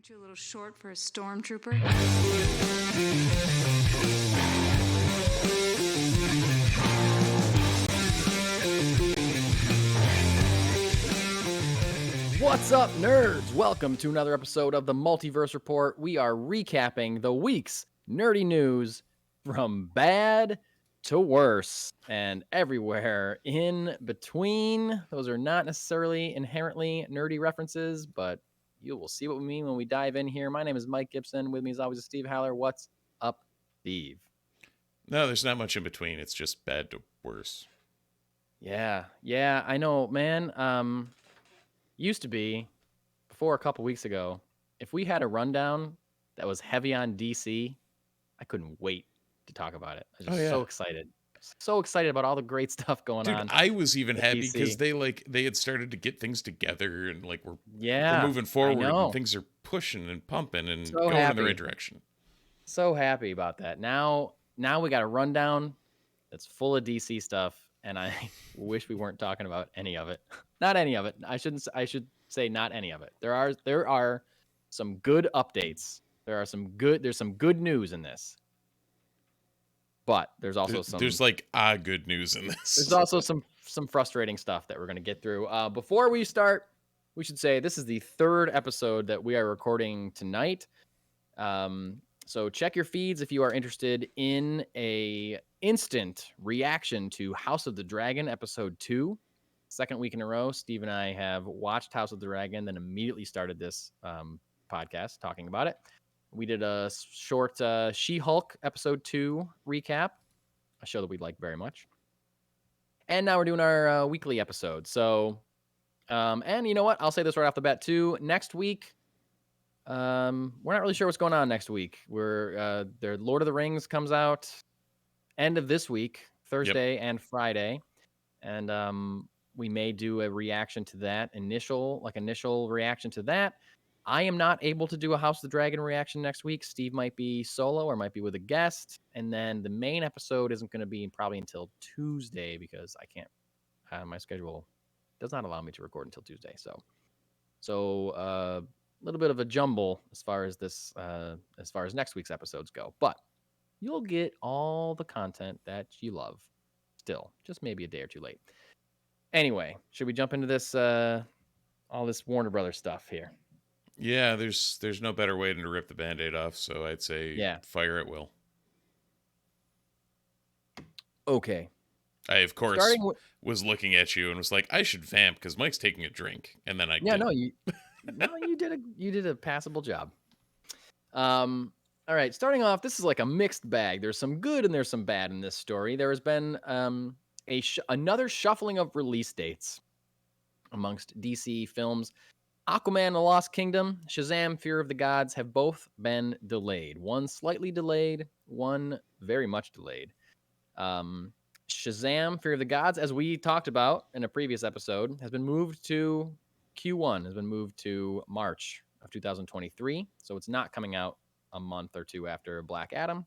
Aren't you a little short for a stormtrooper? What's up, nerds? Welcome to another episode of the Multiverse Report. We are recapping the week's nerdy news from bad to worse and everywhere in between. Those are not necessarily inherently nerdy references, but you will see what we mean when we dive in here. My name is Mike Gibson. With me as always is Steve Haller. What's up, Steve? No, there's not much in between. It's just bad to worse. Yeah, I know, man. Used to be, before a couple weeks ago, if we had a rundown that was heavy on DC, I couldn't wait to talk about it. I was just so excited. So excited about all the great stuff going Dude, on. I was even at happy because DC. they had started to get things together and we're Yeah, moving I forward and know. things are pushing and pumping and So going in the right happy. direction. So happy about that. Now we got a rundown that's full of DC stuff, and I wish we weren't talking about any of it. Not any of it. I should say not any of it. There are some good updates. There's some good news in this. But there's also there's good news in this. There's also some frustrating stuff that we're going to get through. Before we start, we should say this is the third episode that we are recording tonight. So check your feeds if you are interested in a instant reaction to House of the Dragon episode 2. Second week in a row, Steve and I have watched House of the Dragon, then immediately started this podcast talking about it. We did a short She-Hulk episode 2 recap, a show that we like very much. And now we're doing our weekly episode. So, and you know what? I'll say this right off the bat too. Next week, we're not really sure what's going on next week. Their Lord of the Rings comes out end of this week, Thursday and Friday, and we may do a reaction to that initial reaction to that. I am not able to do a House of the Dragon reaction next week. Steve might be solo or might be with a guest. And then the main episode isn't going to be probably until Tuesday because I can't, my schedule does not allow me to record until Tuesday. So a little bit of a jumble as far as next week's episodes go. But you'll get all the content that you love still, just maybe a day or two late. Anyway, should we jump into this, all this Warner Brothers stuff here? Yeah, there's no better way than to rip the Band-Aid off, so I'd say fire at will. Okay. I, of course, was looking at you and was like, I should vamp because Mike's taking a drink. And then I did. You did a passable job. All right, starting off, this is like a mixed bag. There's some good and there's some bad in this story. There has been another shuffling of release dates amongst DC films. Aquaman and the Lost Kingdom, Shazam, Fear of the Gods have both been delayed. One slightly delayed, one very much delayed. Shazam, Fear of the Gods, as we talked about in a previous episode, has been moved to Q1, has been moved to March of 2023. So it's not coming out a month or two after Black Adam,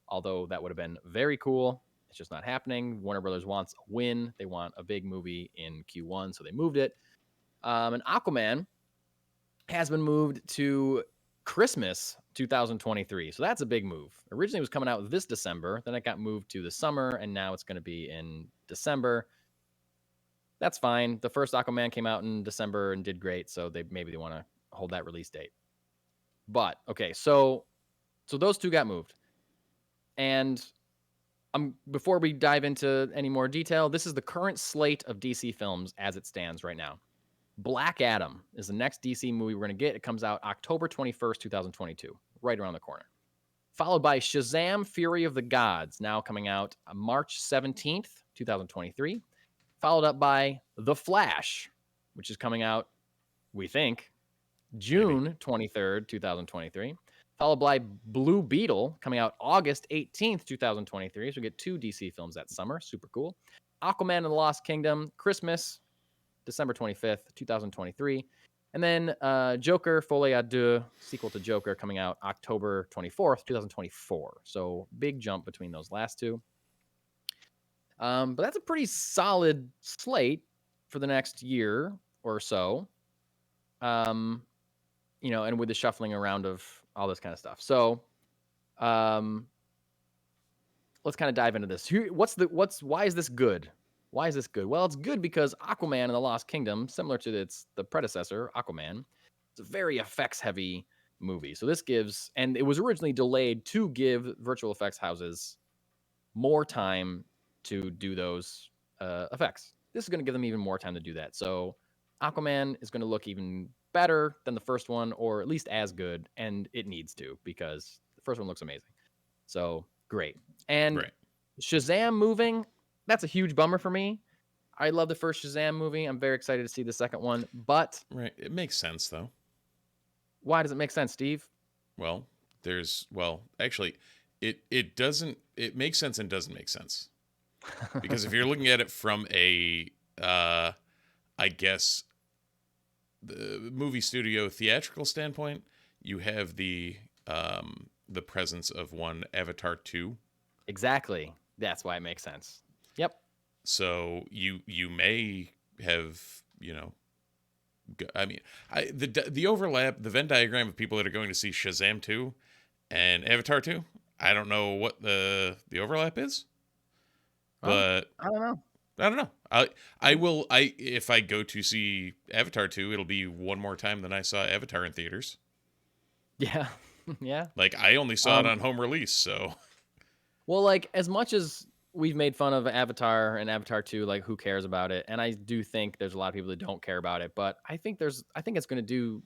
although that would have been very cool. It's just not happening. Warner Brothers wants a win. They want a big movie in Q1, so they moved it. And Aquaman has been moved to Christmas 2023. So that's a big move. Originally it was coming out this December, then it got moved to the summer, and now it's going to be in December. That's fine. The first Aquaman came out in December and did great, so maybe they want to hold that release date. But okay, so those two got moved. And before we dive into any more detail, this is the current slate of DC films as it stands right now. Black Adam is the next DC movie we're going to get. It comes out October 21st, 2022, right around the corner. Followed by Shazam, Fury of the Gods, now coming out March 17th, 2023. Followed up by The Flash, which is coming out, we think, June 23rd, 2023. Followed by Blue Beetle, coming out August 18th, 2023. So we get two DC films that summer. Super cool. Aquaman and the Lost Kingdom, Christmas, December 25th, 2023. And then Joker, Folie à Deux, sequel to Joker, coming out October 24th, 2024. So big jump between those last two. But that's a pretty solid slate for the next year or so. and with the shuffling around of all this kind of stuff. So, um, let's kind of dive into this. Why is this good? Why is this good? Well, it's good because Aquaman and the Lost Kingdom, similar to the predecessor, Aquaman, it's a very effects heavy movie. So this gives, and it was originally delayed to give virtual effects houses more time to do those effects. This is going to give them even more time to do that. So Aquaman is going to look even better than the first one, or at least as good, and it needs to because the first one looks amazing. So great. And Right. Shazam moving, that's a huge bummer for me. I love the first Shazam movie. I'm very excited to see the second one, but Right. It makes sense though. why does it make sense, Steve? Well, actually, it doesn't. It makes sense and doesn't make sense because if you're looking at it from a, I guess, the movie studio theatrical standpoint, you have the presence of one Avatar 2. Exactly. That's why it makes sense. Yep. So you may have, I mean, the overlap, the Venn diagram of people that are going to see Shazam 2 and Avatar 2. I don't know what the overlap is, but I don't know. I don't know. I will. If I go to see Avatar 2, it'll be one more time than I saw Avatar in theaters. Yeah. Yeah. Like I only saw it on home release, so Well, like as much as we've made fun of Avatar and Avatar 2, like who cares about it? And I do think there's a lot of people that don't care about it, but I think it's going to do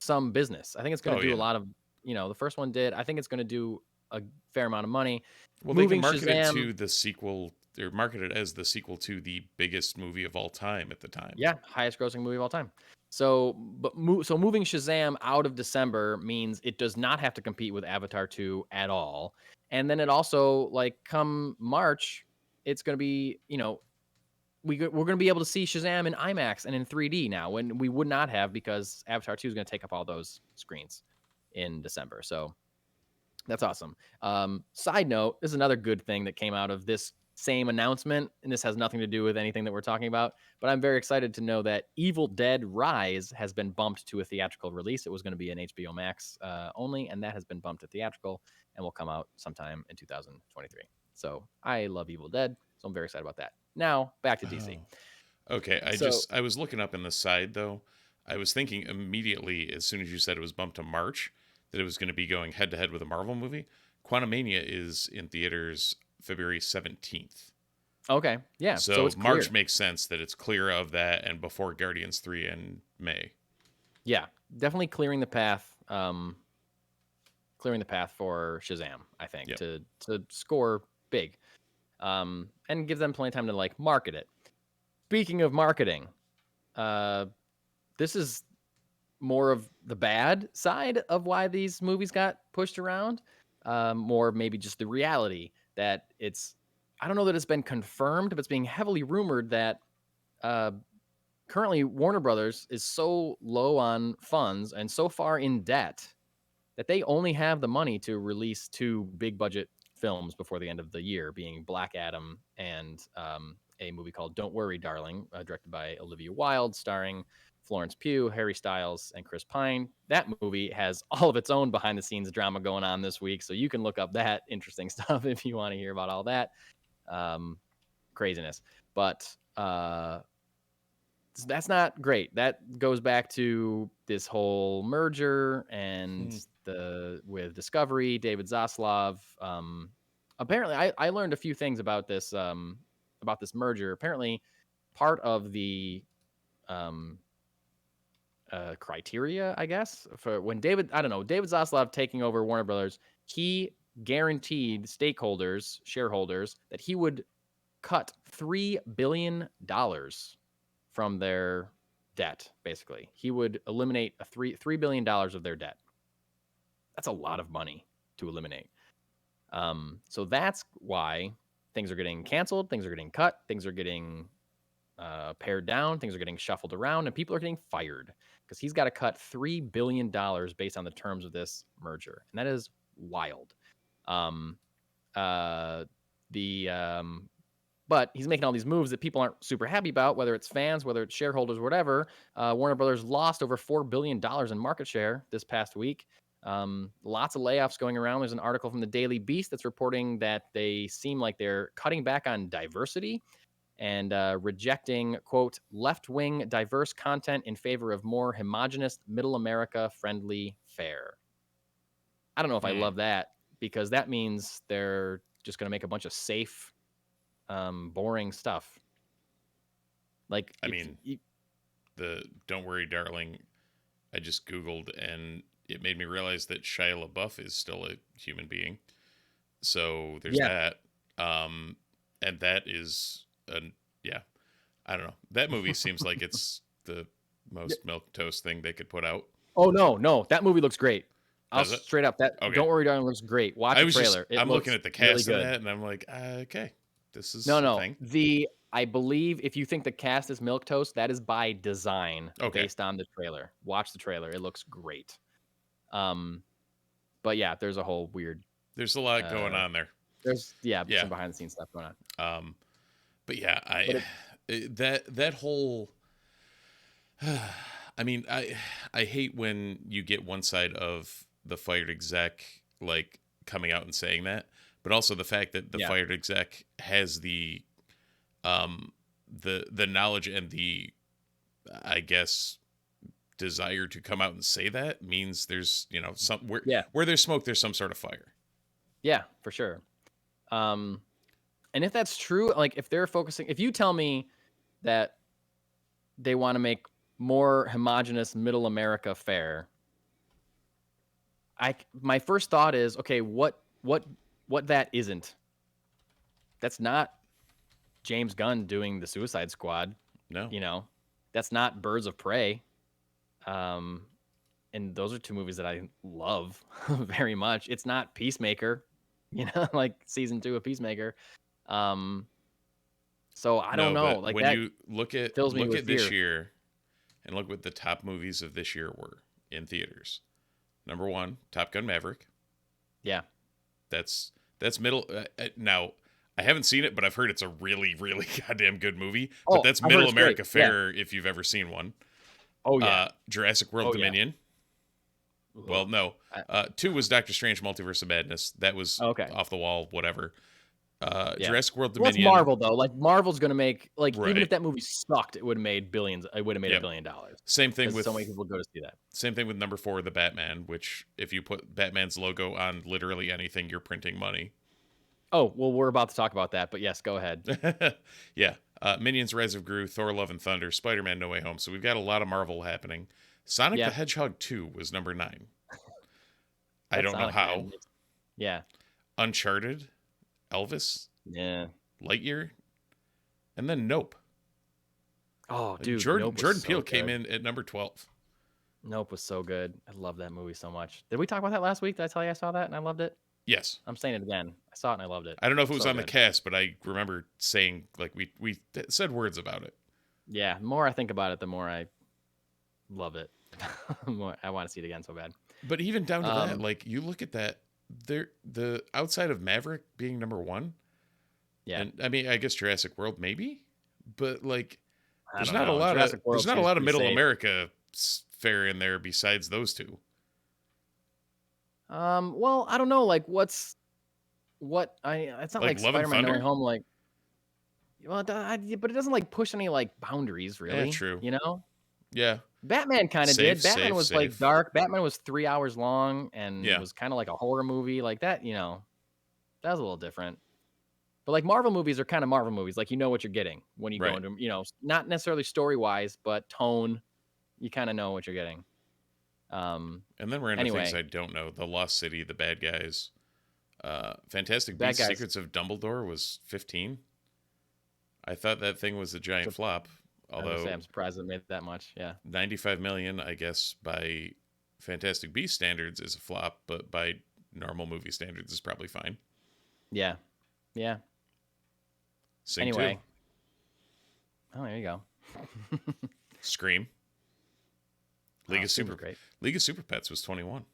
some business. I think it's going oh to do a yeah. lot of, the first one did. I think it's going to do a fair amount of money. Well, they can Moving market it Shazam, to the sequel. They're marketed as the sequel to the biggest movie of all time at the time. yeah, highest grossing movie of all time. So, so moving Shazam out of December means it does not have to compete with Avatar 2 at all. And then it also, like, come March, it's going to be, we're going to be able to see Shazam in IMAX and in 3D now, when we would not have, because Avatar 2 is going to take up all those screens in December. So that's awesome. Side note, this is another good thing that came out of this same announcement, and this has nothing to do with anything that we're talking about, but I'm very excited to know that Evil Dead Rise has been bumped to a theatrical release. It was going to be an HBO Max only, and that has been bumped to theatrical and will come out sometime in 2023. So I love Evil Dead, so I'm very excited about that. Now, back to DC. Okay, So I was looking up in the side though. I was thinking immediately as soon as you said it was bumped to March that it was going to be going head to head with a Marvel movie. Quantumania is in theaters February 17th. okay, yeah, so So it's clear. March makes sense that it's clear of that and before Guardians 3 in May. Yeah, definitely clearing the path. Clearing the path for Shazam, I think, Yep. to score big, and give them plenty of time to like market it. Speaking of marketing, this is more of the bad side of why these movies got pushed around. More maybe just the reality that it's. I don't know that it's been confirmed, but it's being heavily rumored that uh, currently Warner Brothers is so low on funds and so far in debt that they only have the money to release two big budget films before the end of the year, being Black Adam and a movie called Don't Worry, Darling, directed by Olivia Wilde, starring Florence Pugh, Harry Styles, and Chris Pine. That movie has all of its own behind the scenes drama going on this week, so you can look up that interesting stuff if you want to hear about all that craziness. But that's not great. That goes back to this whole merger and with Discovery, David Zaslav. Apparently, I learned a few things about this merger. Apparently, part of the um, criteria, I guess, for when David Zaslav taking over Warner Brothers, he guaranteed shareholders, that he would cut $3 billion from their debt. Basically, he would eliminate $3 billion of their debt. That's a lot of money to eliminate. So that's why things are getting canceled, things are getting cut, things are getting pared down, things are getting shuffled around, and people are getting fired because he's got to cut $3 billion based on the terms of this merger, and that is wild. Um, the But he's making all these moves that people aren't super happy about, whether it's fans, whether it's shareholders, whatever. Warner Brothers lost over $4 billion in market share this past week. Lots of layoffs going around. There's an article from the Daily Beast that's reporting that they seem like they're cutting back on diversity and rejecting, quote, left-wing diverse content in favor of more homogenous, middle America-friendly fare. I don't know if I love that, because that means they're just going to make a bunch of safe, boring stuff. Like, I mean, the Don't Worry, Darling, I just Googled, and it made me realize that Shia LaBeouf is still a human being. So there's that. And that is, I don't know. That movie seems like it's the most milquetoast thing they could put out. Oh, no. That movie looks great. I'll Does it? straight up. That Okay. Don't Worry, Darling looks great. Watch the trailer. I'm looking at the cast really of good. that, and I'm like, okay, this is No. a thing. I believe if you think the cast is milquetoast, that is by design, based on the trailer. Watch the trailer. It looks great. But yeah, there's a whole weird. There's a lot going on there. There's some behind the scenes stuff going on. But yeah, that whole. I mean, I hate when you get one side of the fired exec like coming out and saying that, but also the fact that the fired exec has the knowledge and the, I guess, desire to come out and say that means there's, where there's smoke, there's some sort of fire. Yeah, for sure. And if that's true, like if they're focusing, if you tell me that they want to make more homogenous middle America fare, my first thought is, okay, what that isn't. That's not James Gunn doing the Suicide Squad. No. That's not Birds of Prey. And those are two movies that I love very much. It's not Peacemaker, like season 2 of Peacemaker. So I don't know. Like, when that you look at this year and look what the top movies of this year were in theaters. Number 1, Top Gun Maverick. Yeah. That's middle. Now, I haven't seen it, but I've heard it's a really, really goddamn good movie. But that's middle America fare if you've ever seen one. Oh, yeah. Jurassic World Dominion. Yeah. Well, no. 2 was Doctor Strange Multiverse of Madness. That was off the wall, whatever. Jurassic World Dominion. Well, it's Marvel, though. Like, Marvel's going to make, like, even if that movie sucked, it would have made billions. It would have made $1 billion. Same thing with so many people go to see that. Same thing with number 4, The Batman, which if you put Batman's logo on literally anything, you're printing money. Oh, well, we're about to talk about that, but yes, go ahead. Yeah. Minions, Rise of Gru, Thor, Love and Thunder, Spider-Man, No Way Home. So we've got a lot of Marvel happening. Sonic the Hedgehog 2 was number 9. I don't know how. Man. Yeah. Uncharted, Elvis. Yeah. Lightyear. And then Nope. Oh, dude. Jordan Peele came in at number 12. Nope was so good. I love that movie so much. Did we talk about that last week? Did I tell you I saw that and I loved it? Yes. I'm saying it again. I saw it and I loved it. I don't know if it was on the cast, but I remember saying, like, we said words about it. Yeah. The more I think about it, the more I love it. I want to see it again so bad. But even down to that, like, you look at that, the outside of Maverick being number 1. Yeah. And I mean, I guess Jurassic World maybe, but like, there's not a lot of middle America fare in there besides those 2. Well, I don't know. Like, it's not like Spider-Man No Way Home. Like, well, but it doesn't like push any like boundaries, really. Yeah, true. Yeah. Batman kind of did. Batman was like dark. Batman was 3 hours long and was kind of like a horror movie, like that. That was a little different. But like Marvel movies are kind of Marvel movies. Like, what you're getting when you go into them, not necessarily story wise, but tone. You kind of know what you're getting. And then we're into things I don't know. The Lost City, The Bad Guys, Fantastic Beasts, Secrets of Dumbledore was 15. I thought that thing was a giant flop. Although I'm surprised it made that much. Yeah, 95 million, I guess, by Fantastic Beasts standards is a flop, but by normal movie standards is probably fine. Yeah. Sing 2. Oh, there you go. Scream. League of Super Pets was 21.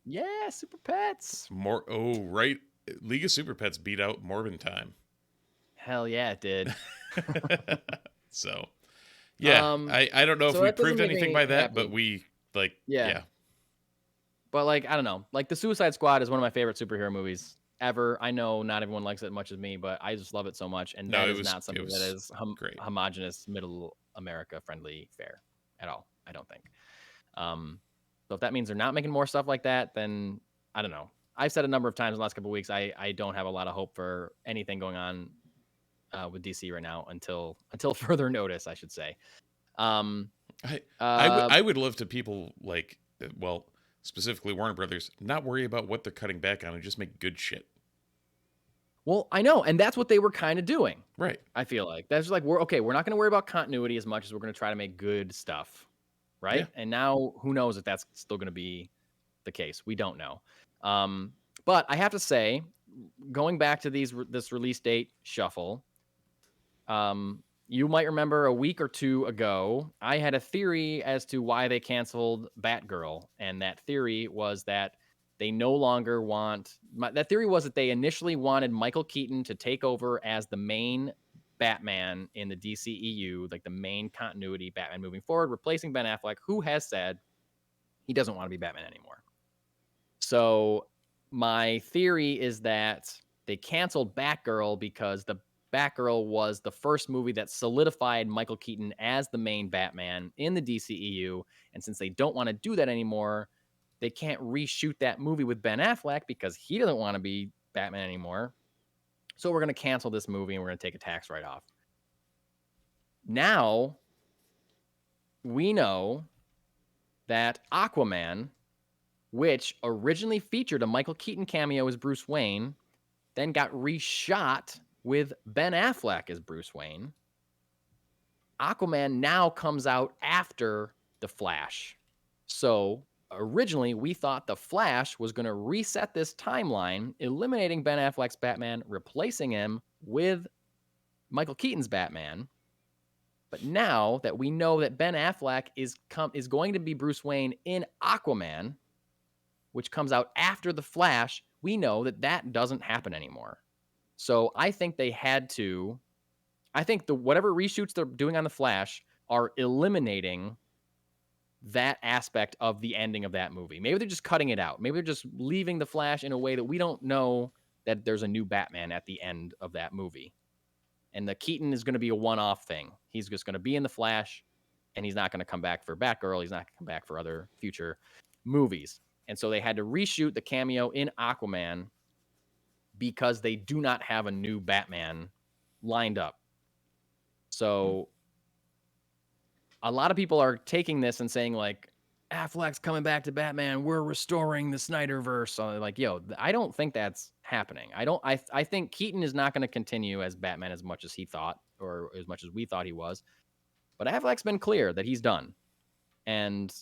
Yeah, Super Pets. League of Super Pets beat out Morbin Time. Hell yeah, it did. So, yeah, I don't know if So we that doesn't proved make anything me by that, but happy. we like, Yeah. yeah. But like, I don't know. Like the Suicide Squad is one of my favorite superhero movies ever. I know not everyone likes it as much as me, but I just love it so much. And No, that it is was not something that is great. homogenous, middle America friendly fare at all. I don't think. So if that means they're not making more stuff like that, then I don't know. I've said a number of times in the last couple of weeks, I don't have a lot of hope for anything going on with DC right now until further notice, I should say. Um, I would love to people like, well, specifically Warner Brothers, not worry about what they're cutting back on and just make good shit. Well, I know, and that's what they were kind of doing. Right. I feel like that's like we're not going to worry about continuity as much as we're going to try to make good stuff, right? Yeah. And now who knows if that's still going to be the case? We don't know. But I have to say, going back to this release date shuffle, you might remember a week or two ago, I had a theory as to why they canceled Batgirl, and that theory was that they no longer want. That theory was that they initially wanted Michael Keaton to take over as the main Batman in the DCEU, like the main continuity Batman moving forward, replacing Ben Affleck, who has said he doesn't want to be Batman anymore. So my theory is that they canceled Batgirl because the Batgirl was the first movie that solidified Michael Keaton as the main Batman in the DCEU. And since they don't want to do that anymore, they can't reshoot that movie with Ben Affleck because he doesn't want to be Batman anymore. So we're going to cancel this movie and we're going to take a tax write-off. Now, we know that Aquaman, which originally featured a Michael Keaton cameo as Bruce Wayne, then got reshot with Ben Affleck as Bruce Wayne. Aquaman now comes out after The Flash. So originally, we thought The Flash was going to reset this timeline, eliminating Ben Affleck's Batman, replacing him with Michael Keaton's Batman. But now that we know that Ben Affleck is going to be Bruce Wayne in Aquaman, which comes out after The Flash, we know that that doesn't happen anymore. So I think they had to. I think whatever reshoots they're doing on The Flash are eliminating that aspect of the ending of that movie. Maybe they're just cutting it out. Maybe they're just leaving The Flash in a way that we don't know that there's a new Batman at the end of that movie. And the Keaton is going to be a one-off thing. He's just going to be in The Flash, and he's not going to come back for Batgirl. He's not going to come back for other future movies. And so they had to reshoot the cameo in Aquaman because they do not have a new Batman lined up. So a lot of people are taking this and saying, like, Affleck's coming back to Batman. We're restoring the Snyderverse. So like, yo, I don't think that's happening. I think Keaton is not going to continue as Batman as much as he thought, or as much as we thought he was. But Affleck's been clear that he's done. And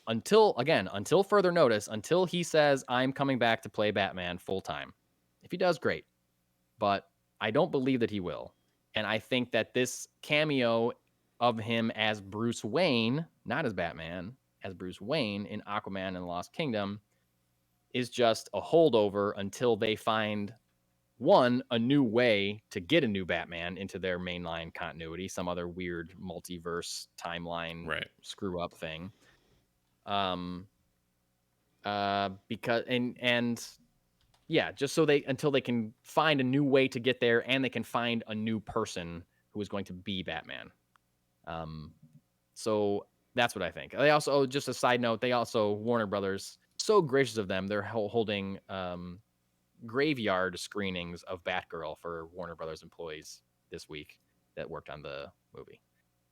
until further notice, until he says, I'm coming back to play Batman full time. If he does, great. But I don't believe that he will. And I think that this cameo of him as Bruce Wayne, not as Batman, as Bruce Wayne in Aquaman and the Lost Kingdom, is just a holdover until they find, one, a new way to get a new Batman into their mainline continuity, some other weird multiverse timeline screw up thing. Because yeah, just so until they can find a new way to get there, and they can find a new person who is going to be Batman. So that's what I think. They also, just a side note, Warner Brothers, so gracious of them, they're holding graveyard screenings of Batgirl for Warner Brothers employees this week that worked on the movie.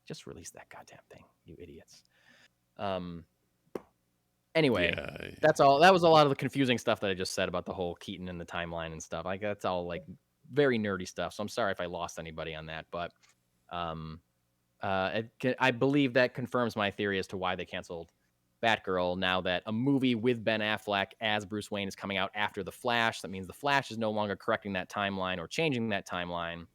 Just release that goddamn thing, you idiots. Anyway, that's all. That was a lot of the confusing stuff that I just said about the whole Keaton and the timeline and stuff. Like, that's all like very nerdy stuff. So I'm sorry if I lost anybody on that, but I believe that confirms my theory as to why they canceled Batgirl. Now that a movie with Ben Affleck as Bruce Wayne is coming out after The Flash, that means The Flash is no longer correcting that timeline or changing that timeline,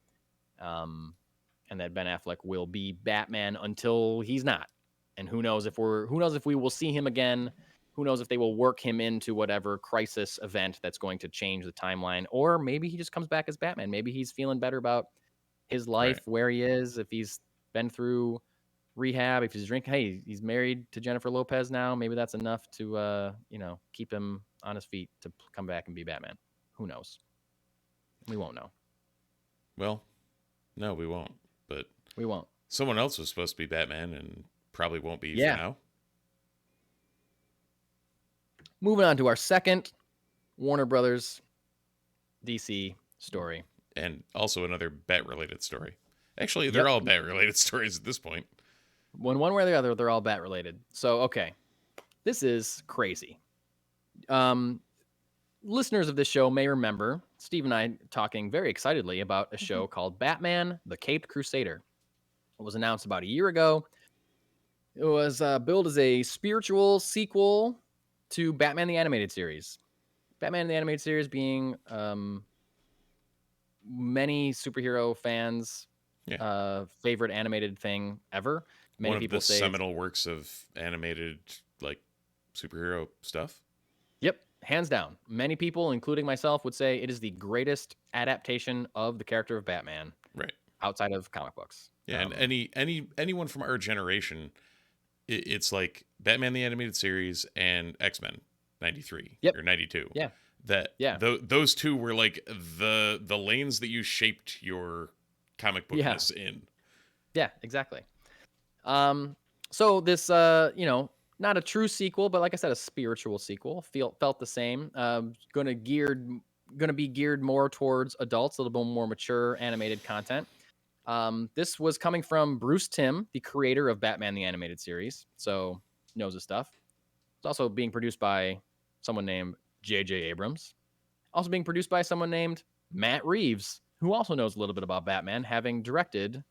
and that Ben Affleck will be Batman until he's not. And who knows if we will see him again Who knows if they will work him into whatever crisis event that's going to change the timeline, or maybe he just comes back as Batman. Maybe he's feeling better about his life, Right. where he is, if he's been through rehab, if he's drinking. Hey, he's married to Jennifer Lopez now. Maybe that's enough to, keep him on his feet to come back and be Batman. Who knows? We won't know. Well, no, we won't. But We won't. someone else was supposed to be Batman and probably won't be Yeah. for now. Moving on to our second Warner Brothers DC story. And also another Bat-related story. Actually, they're Yep. all Bat-related stories at this point. One way or the other, they're all Bat related. So, okay. This is crazy. Listeners of this show may remember Steve and I talking very excitedly about a show called Batman, the Caped Crusader. It was announced about a year ago. It was billed as a spiritual sequel to Batman the Animated Series. Batman the Animated Series being many superhero fans' favorite animated thing ever. Many One people of the say seminal works of animated, like, superhero stuff. Yep, hands down. Many people, including myself, would say it is the greatest adaptation of the character of Batman Right. outside of comic books. Yeah, and anyone from our generation, it's like Batman the Animated Series and X-Men 93 Yep. or 92. Yeah. That Yeah. those two were like the lanes that you shaped your comic bookness in. Yeah, exactly. So this, not a true sequel, but like I said, a spiritual sequel. Felt the same. Gonna be geared more towards adults, a little bit more mature animated content. This was coming from Bruce Timm, the creator of Batman the Animated Series, so knows his stuff. It's also being produced by someone named J.J. Abrams. Also being produced by someone named Matt Reeves, who also knows a little bit about Batman, having directed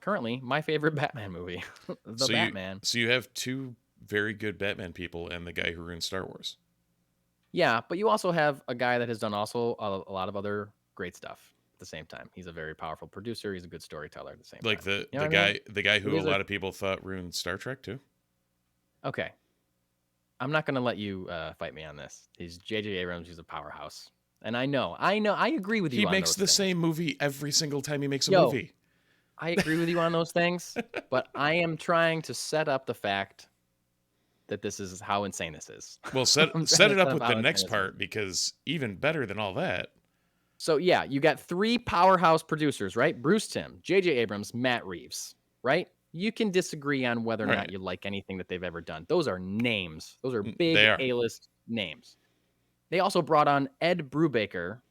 currently my favorite Batman movie, The Batman. So you have two very good Batman people and the guy who ruined Star Wars. Yeah, but you also have a guy that has done also a lot of other great stuff at the same time. He's a very powerful producer. He's a good storyteller at the same Like time. the guy who a These are- lot of people thought ruined Star Trek too. Okay. I'm not going to let you fight me on this. He's J.J. Abrams. He's a powerhouse. And I agree with you He on makes those the things. same movie every single time he makes a Yo, movie. I agree with you on those things, but I am trying to set up the fact that this is how insane this is. Well, set I'm it trying to up set with how the insane next this is. part, because even better than all that. So yeah, you got three powerhouse producers, right? Bruce Timm, J.J. Abrams, Matt Reeves, right? You can disagree on whether or Right. not you like anything that they've ever done. Those are names. Those are big They are. A-list names. They also brought on Ed Brubaker,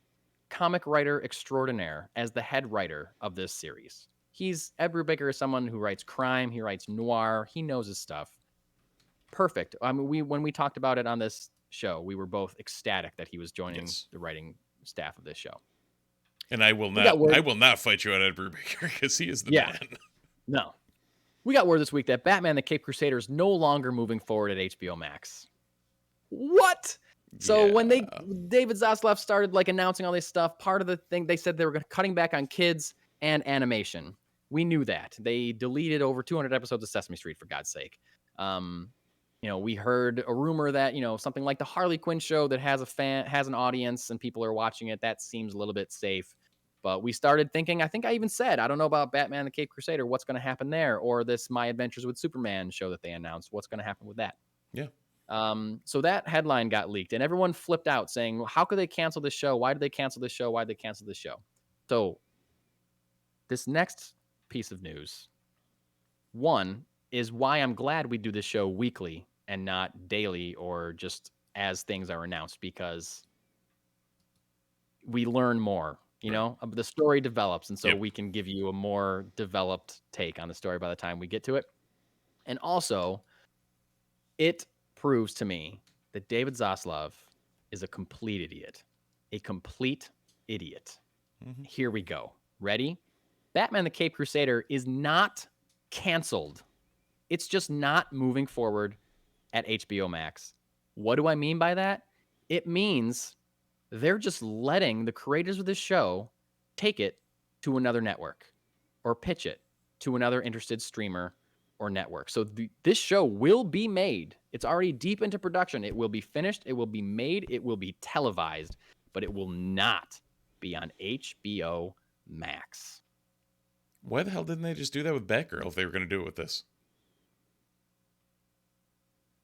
comic writer extraordinaire, as the head writer of this series. Ed Brubaker is someone who writes crime. He writes noir. He knows his stuff. Perfect. I mean, when we talked about it on this show, we were both ecstatic that he was joining the writing staff of this show. And I will not fight you on Ed Brubaker, because he is the man. No. We got word this week that Batman the Caped Crusader is no longer moving forward at HBO Max. What? So when David Zaslav started announcing all this stuff, part of the thing, they said they were cutting back on kids and animation. We knew that. They deleted over 200 episodes of Sesame Street, for God's sake. We heard a rumor that, something like the Harley Quinn show that has an audience and people are watching it, that seems a little bit safe. But we started thinking, I think I even said, I don't know about Batman the Caped Crusader, what's going to happen there? Or this My Adventures with Superman show that they announced, what's going to happen with that? Yeah. So that headline got leaked and everyone flipped out saying, well, how could they cancel this show? Why did they cancel this show? Why did they cancel this show? So this next piece of news, one, is why I'm glad we do this show weekly and not daily or just as things are announced, because we learn more. The story develops, and so we can give you a more developed take on the story by the time we get to it. And also, it proves to me that David Zaslav is a complete idiot. A complete idiot. Mm-hmm. Here we go. Ready? Batman the Caped Crusader is not canceled. It's just not moving forward at HBO Max. What do I mean by that? It means they're just letting the creators of this show take it to another network or pitch it to another interested streamer or network. So this show will be made. It's already deep into production. It will be finished. It will be made. It will be televised, but it will not be on HBO Max. Why the hell didn't they just do that with Batgirl if they were going to do it with this?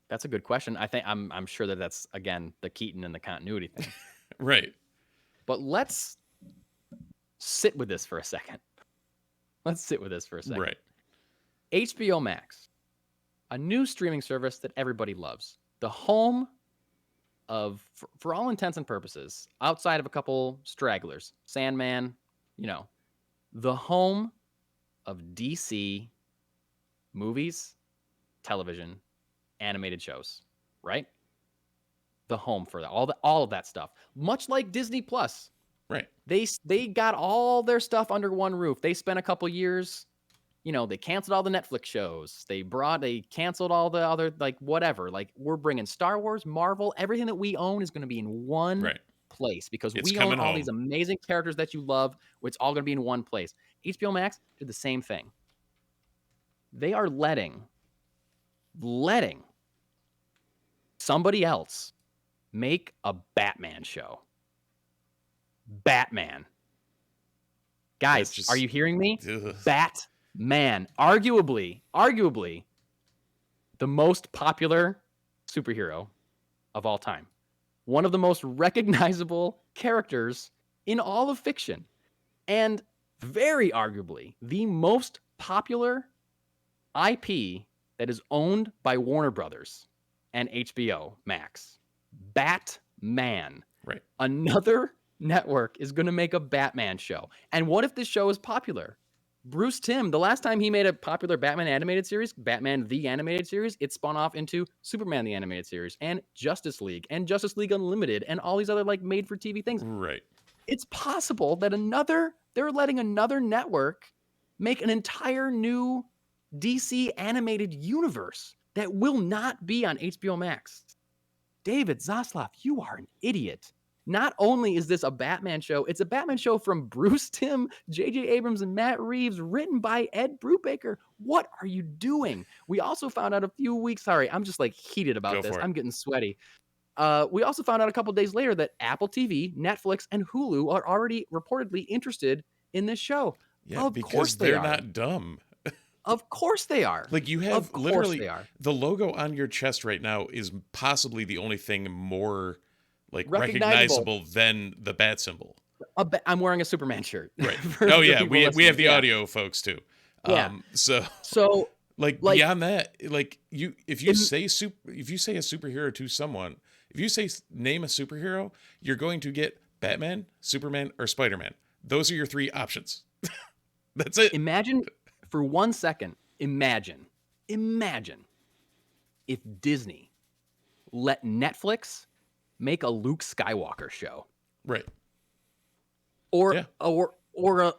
That's a good question. I'm sure that's again the Keaton and the continuity thing. Right. But let's sit with this for a second. Right. HBO Max, a new streaming service that everybody loves. The home of, for all intents and purposes, outside of a couple stragglers, Sandman, the home of DC movies, television, animated shows, right? The home for that, all of that stuff. Much like Disney Plus. Right. They got all their stuff under one roof. They spent a couple years, they canceled all the Netflix shows. They canceled all the other, whatever. We're bringing Star Wars, Marvel, everything that we own is going to be in one place because we own all these amazing characters that you love. It's all going to be in one place. HBO Max did the same thing. They are letting somebody else make a Batman show. Batman. Guys, are you hearing me? Ugh. Batman. Arguably the most popular superhero of all time. One of the most recognizable characters in all of fiction. And very arguably the most popular IP that is owned by Warner Brothers and HBO Max. Batman. Right. Another network is going to make a Batman show. And what if this show is popular? Bruce Timm, the last time he made a popular Batman animated series, Batman the Animated Series, it spun off into Superman the Animated Series and Justice League Unlimited and all these other made-for-TV things. Right. It's possible that they're letting another network make an entire new DC animated universe that will not be on HBO Max. David Zaslav, you are an idiot. Not only is this a Batman show, it's a Batman show from Bruce Timm, J.J. Abrams, and Matt Reeves, written by Ed Brubaker. What are you doing? We also found out a few weeks... Sorry, I'm just heated about this. I'm getting sweaty. We also found out a couple days later that Apple TV, Netflix, and Hulu are already reportedly interested in this show. Yeah, because they're not dumb. Of course they are. You have literally the logo on your chest right now is possibly the only thing more recognizable than the bat symbol. I'm wearing a Superman shirt. Right. Oh yeah, we have the audio folks too. Yeah. So beyond that, if you say a superhero to someone, if you name a superhero, you're going to get Batman, Superman, or Spider-Man. Those are your three options. That's it. Imagine for 1 second, imagine if Disney let Netflix make a Luke Skywalker show. Right. Or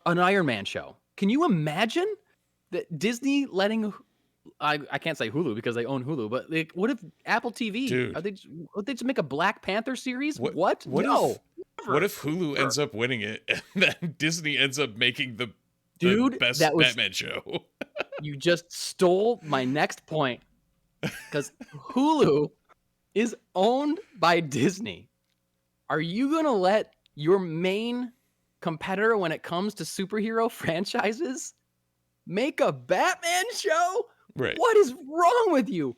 an Iron Man show. Can you imagine that Disney letting... I can't say Hulu because they own Hulu, but what if Apple TV? Dude. Would they just make a Black Panther series? What? No. What if Hulu ends up winning it and then Disney ends up making the best Batman show? You just stole my next point because Hulu is owned by Disney. Are you going to let your main competitor when it comes to superhero franchises make a Batman show? Right. What is wrong with you?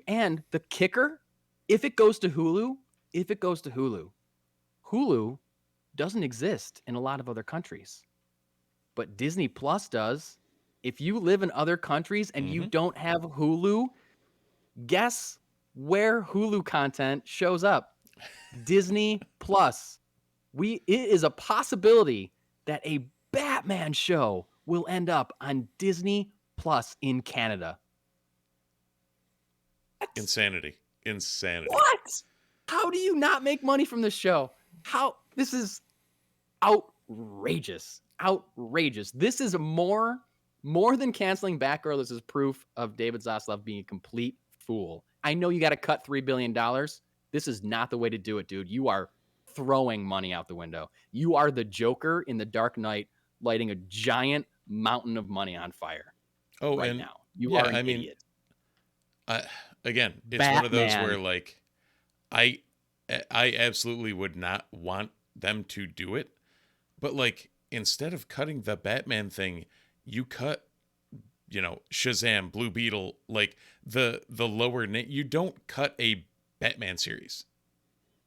And the kicker, if it goes to Hulu, Hulu doesn't exist in a lot of other countries. But Disney Plus does. If you live in other countries and you don't have Hulu, guess where Hulu content shows up? Disney Plus. It is a possibility that a Batman show will end up on Disney Plus in Canada. What? Insanity. What? How do you not make money from this show? This is outrageous. This is more than canceling Batgirl. This is proof of David Zaslav being a complete fool. I know you got to cut $3 billion. This is not the way to do it, dude. You are throwing money out the window. You are the Joker in The Dark Knight lighting a giant mountain of money on fire now. You Yeah, are an I mean, idiot. again, it's one of those where Batman. like I I absolutely would not want them to do it, but like instead of cutting the Batman thing, you cut Shazam, Blue Beetle, like the lower name. You don't cut a Batman series.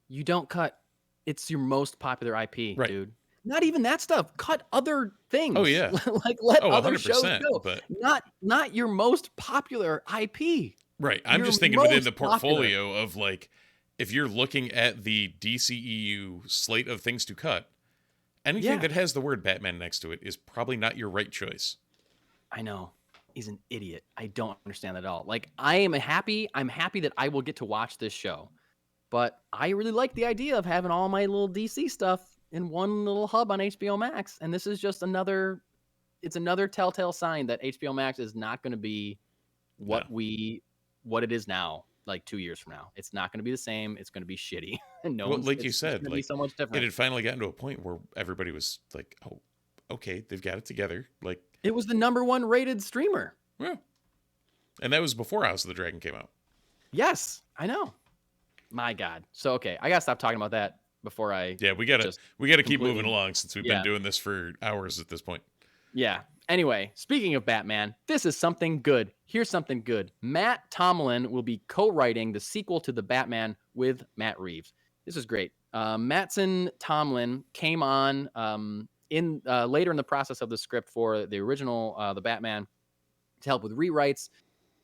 You don't cut. It's your most popular IP, Right. dude. Not even that stuff. Cut other Oh things. yeah. Like let Oh, other shows 100%. go. But Not your most popular IP. right. I'm Your just thinking within the most popular. portfolio of like if you're looking at the DCEU slate of things to cut, anything Yeah, that has the word Batman next to it is probably not your right choice. I know. He's an idiot. I don't understand that at all. Like I'm happy that I will get to watch this show. But I really like the idea of having all my little DC stuff in one little hub on HBO Max. And this is just another telltale sign that HBO Max is not going to be No. what it is now, like 2 years from now. It's not going to be the same. It's going to be shitty. And Well, like you it's going said, to be like so much it different. had finally gotten to a point where everybody was like, "Oh, okay, they've got it together." Like, It was the #1 rated streamer. yeah. And that was before House of the Dragon came out. Yes, I know. My God. So, okay, I got to stop talking about that before I Yeah, we gotta just keep moving completely. along since we've been Yeah. doing this for hours at this point. Yeah. Anyway, speaking of Batman, this is something good. Here's something good. Matt Tomlin will be co-writing the sequel to The Batman with Matt Reeves. This is great. Mattson Tomlin came on in later in the process of the script for the original The Batman to help with rewrites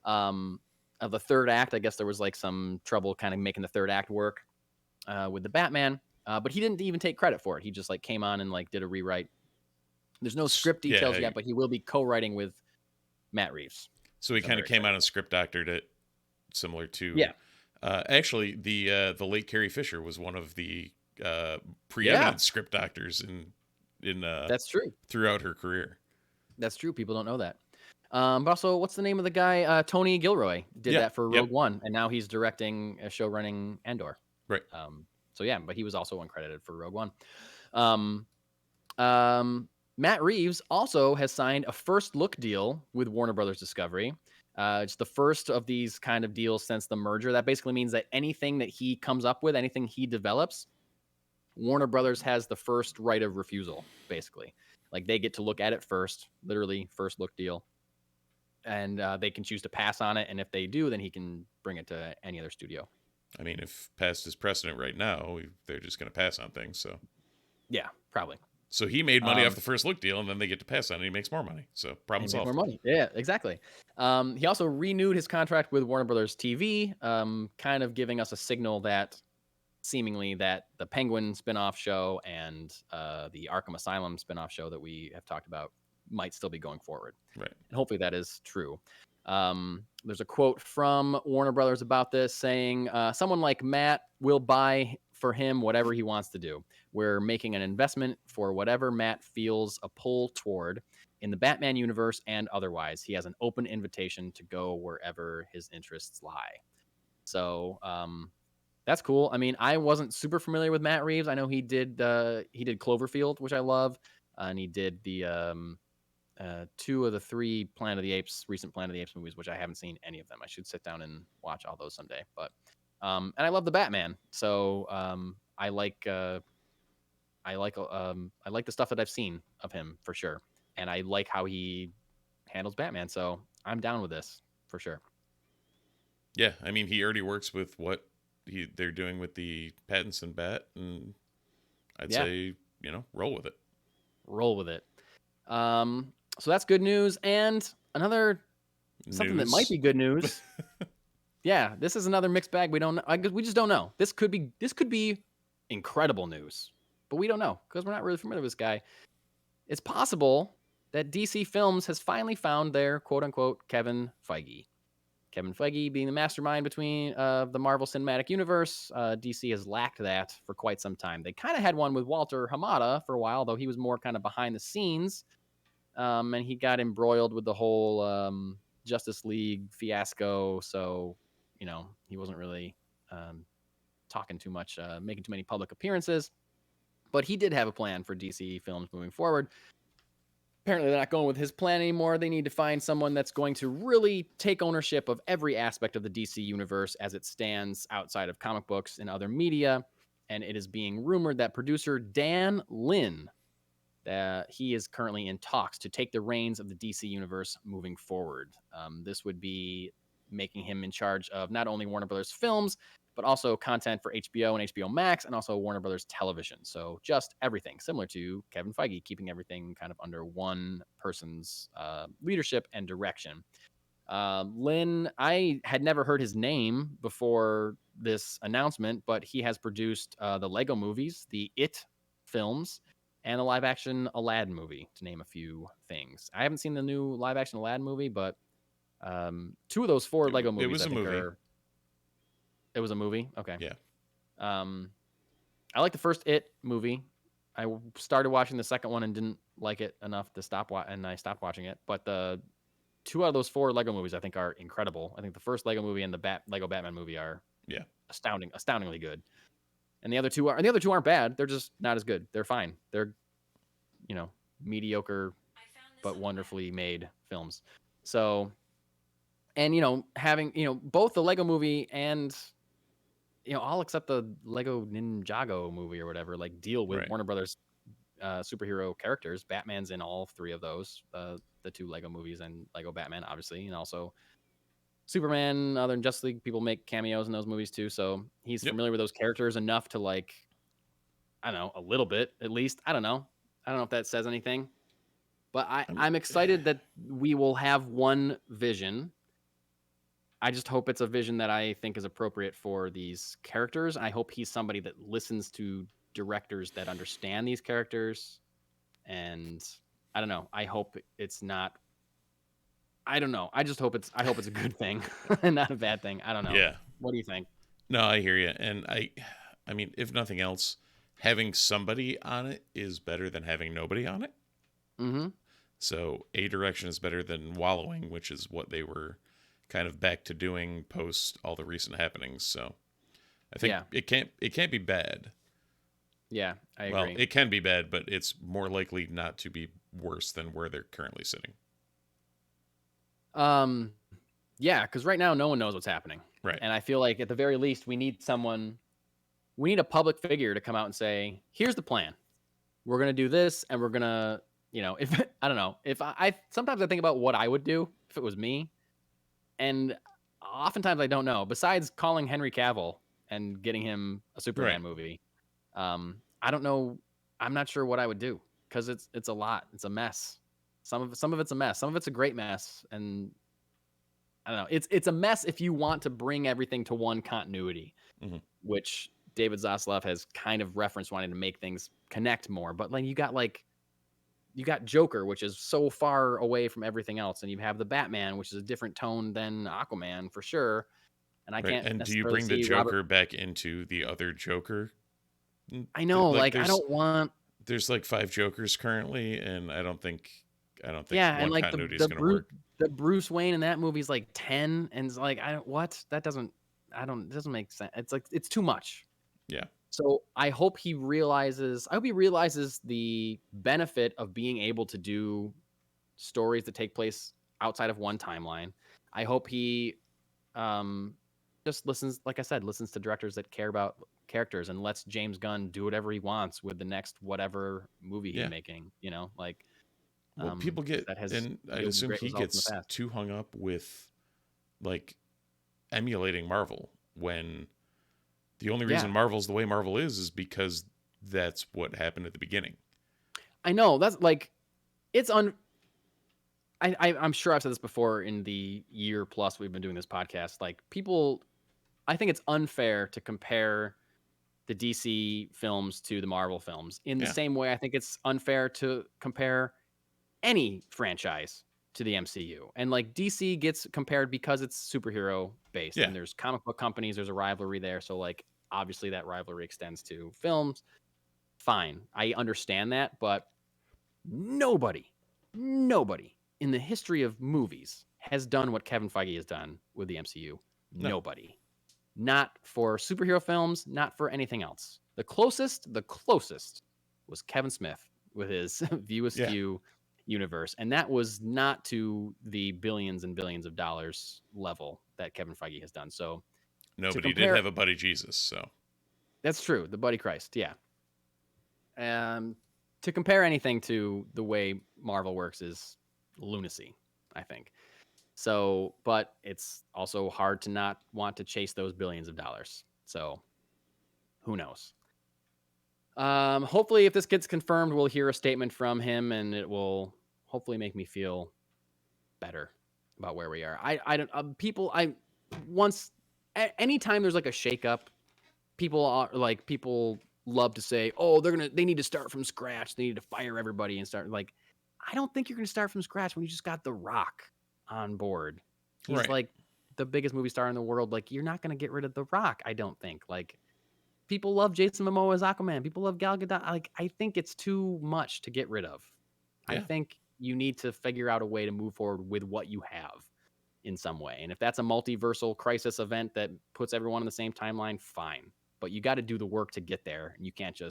of the third act. I guess there was like some trouble kind of making the third act work with The Batman, but he didn't even take credit for it. He just like came on and like did a rewrite. There's no script details Yeah, yet, but he will be co-writing with Matt Reeves. so he So I'm kind of very came excited. out and script doctored it, similar to. Yeah. Actually, the late Carrie Fisher was one of the preeminent Yeah, script doctors in that's true. throughout her career. That's true. People don't know that. But also, what's the name of the guy? Tony Gilroy did Yeah. that for Yep. Rogue One, and now he's directing a show running Andor. Right. So yeah, but he was also uncredited for Rogue One. Um, Matt Reeves also has signed a first look deal with Warner Brothers Discovery. It's the first of these kind of deals since the merger. That basically means that anything that he comes up with, anything he develops, Warner Brothers has the first right of refusal, basically. Like they get to look at it first, literally first look deal. And they can choose to pass on it. And if they do, then he can bring it to any other studio. I mean, if past is precedent right now, they're just going to pass on things. So Yeah, probably. So he made money off the first look deal, and then they get to pass on it. And he makes more money. So problem And make more solved. money. Yeah, exactly. He also renewed his contract with Warner Brothers TV, kind of giving us a signal that seemingly that the Penguin spinoff show and the Arkham Asylum spinoff show that we have talked about might still be going forward. Right. And hopefully that is true. There's a quote from Warner Brothers about this saying, someone like Matt will buy for him whatever he wants to do. We're making an investment for whatever Matt feels a pull toward in the Batman universe and otherwise. He has an open invitation to go wherever his interests lie. So that's cool. I mean, I wasn't super familiar with Matt Reeves. I know he did Cloverfield, which I love, and he did the 2 of the 3 recent Planet of the Apes movies, which I haven't seen any of them. I should sit down and watch all those someday. But and I love the Batman, so I like the stuff that I've seen of him for sure, and I like how he handles Batman. So I'm down with this for sure. Yeah, I mean, he already works with what they're doing with the Pattinson Bat, and I'd say roll with it. Roll with it. So that's good news, and another something that might be good news. Yeah, this is another mixed bag. We don't know. We just don't know. This could be incredible news, but we don't know because we're not really familiar with this guy. It's possible that DC Films has finally found their quote unquote Kevin Feige. Kevin Feige being the mastermind between the Marvel Cinematic Universe. DC has lacked that for quite some time. They kind of had one with Walter Hamada for a while, though he was more kind of behind the scenes. And he got embroiled with the whole Justice League fiasco. So, he wasn't really talking too much, making too many public appearances. But he did have a plan for DC Films moving forward. apparently they're not going with his plan anymore. They need to find someone that's going to really take ownership of every aspect of the DC universe as it stands outside of comic books and other media. And it is being rumored that producer Dan Lin, he is currently in talks to take the reins of the DC universe moving forward. This would be making him in charge of not only Warner Brothers films, but also content for HBO and HBO Max, and also Warner Brothers television. So just everything, similar to Kevin Feige, keeping everything kind of under one person's leadership and direction. Lynn, I had never heard his name before this announcement, but he has produced the Lego movies, the It films, and the live action Aladdin movie, to name a few things. I haven't seen the new live action Aladdin movie, but two of those four Lego movies, it was I a think, movie. It was a movie? Okay. Yeah. I like the first It movie. I started watching the second one and didn't like it enough to stop and I stopped watching it. But the two out of those four Lego movies I think are incredible. I think the first Lego movie and the Lego Batman movie are astoundingly good. And the other two aren't bad. They're just not as good. They're fine. They're, mediocre but wonderfully made films. So, and having both the Lego movie and all except the Lego Ninjago movie or whatever, like deal with Warner Brothers superhero characters. Batman's in all three of those, the two Lego movies and Lego Batman, obviously, and also Superman, other than Justice League, people make cameos in those movies too. So he's familiar with those characters enough to, like, I don't know, a little bit at least. I don't know if that says anything, but I'm excited that we will have one vision. I just hope it's a vision that I think is appropriate for these characters. I hope he's somebody that listens to directors that understand these characters. And I don't know. I hope it's not. I don't know. I hope it's a good thing and not a bad thing. I don't know. Yeah. What do you think? No, I hear you. And I mean, if nothing else, having somebody on it is better than having nobody on it. Mm-hmm. So a direction is better than wallowing, which is what they were kind of back to doing post all the recent happenings. So I think it can't be bad. Yeah, I agree. Well, it can be bad, but it's more likely not to be worse than where they're currently sitting. Yeah, because right now no one knows what's happening. Right. And I feel like at the very least we need a public figure to come out and say, here's the plan. We're gonna do this, and we're gonna, if I don't know, if I sometimes I think about what I would do if it was me. And oftentimes I don't know. Besides calling Henry Cavill and getting him a Superman movie, I don't know. I'm not sure what I would do because it's a lot. It's a mess. Some of it's a mess. Some of it's a great mess, and I don't know. It's a mess if you want to bring everything to one continuity, which David Zaslav has kind of referenced wanting to make things connect more. But you got Joker, which is so far away from everything else, and you have the Batman, which is a different tone than Aquaman for sure. And I can't. And do you bring the Joker back into the other Joker? I know, I don't want. There's 5 Jokers currently, and I don't think one continuity is going to work. The Bruce Wayne in that movie is 10, and it's that doesn't make sense. It's it's too much. Yeah. So I hope he realizes the benefit of being able to do stories that take place outside of one timeline. I hope he just listens, like I said, listens to directors that care about characters and lets James Gunn do whatever he wants with the next whatever movie he's making. Well, people get, and I assume he gets too hung up with emulating Marvel when the only reason Marvel's the way Marvel is because that's what happened at the beginning. I know that's it's I'm sure I've said this before in the year plus we've been doing this podcast. I think it's unfair to compare the DC films to the Marvel films in the same way I think it's unfair to compare any franchise to the MCU. And DC gets compared because it's superhero based and there's comic book companies, there's a rivalry there. So obviously that rivalry extends to films. Fine. I understand that, but nobody in the history of movies has done what Kevin Feige has done with the MCU. No. Nobody. Not for superhero films, not for anything else. The closest was Kevin Smith with his View Askew universe, and that was not to the billions and billions of dollars level that Kevin Feige has done. So No, to but he did compare, have a buddy Jesus, so that's true, the Buddy Christ, yeah. To compare anything to the way Marvel works is lunacy, I think. So, but it's also hard to not want to chase those billions of dollars. So, who knows? Hopefully, if this gets confirmed, we'll hear a statement from him, and it will hopefully make me feel better about where we are. I don't people I once anytime there's like a shakeup, people love to say, oh, they need to start from scratch. They need to fire everybody and start like. I don't think you're going to start from scratch when you just got The Rock on board. He's right. like the biggest movie star in the world. Like, you're not going to get rid of The Rock, I don't think. Like, people love Jason Momoa as Aquaman. People love Gal Gadot. Like, I think it's too much to get rid of. I Yeah. think you need to figure out a way to move forward with what you have in some way. And if that's a multiversal crisis event that puts everyone on the same timeline, fine. But you got to do the work to get there. And you can't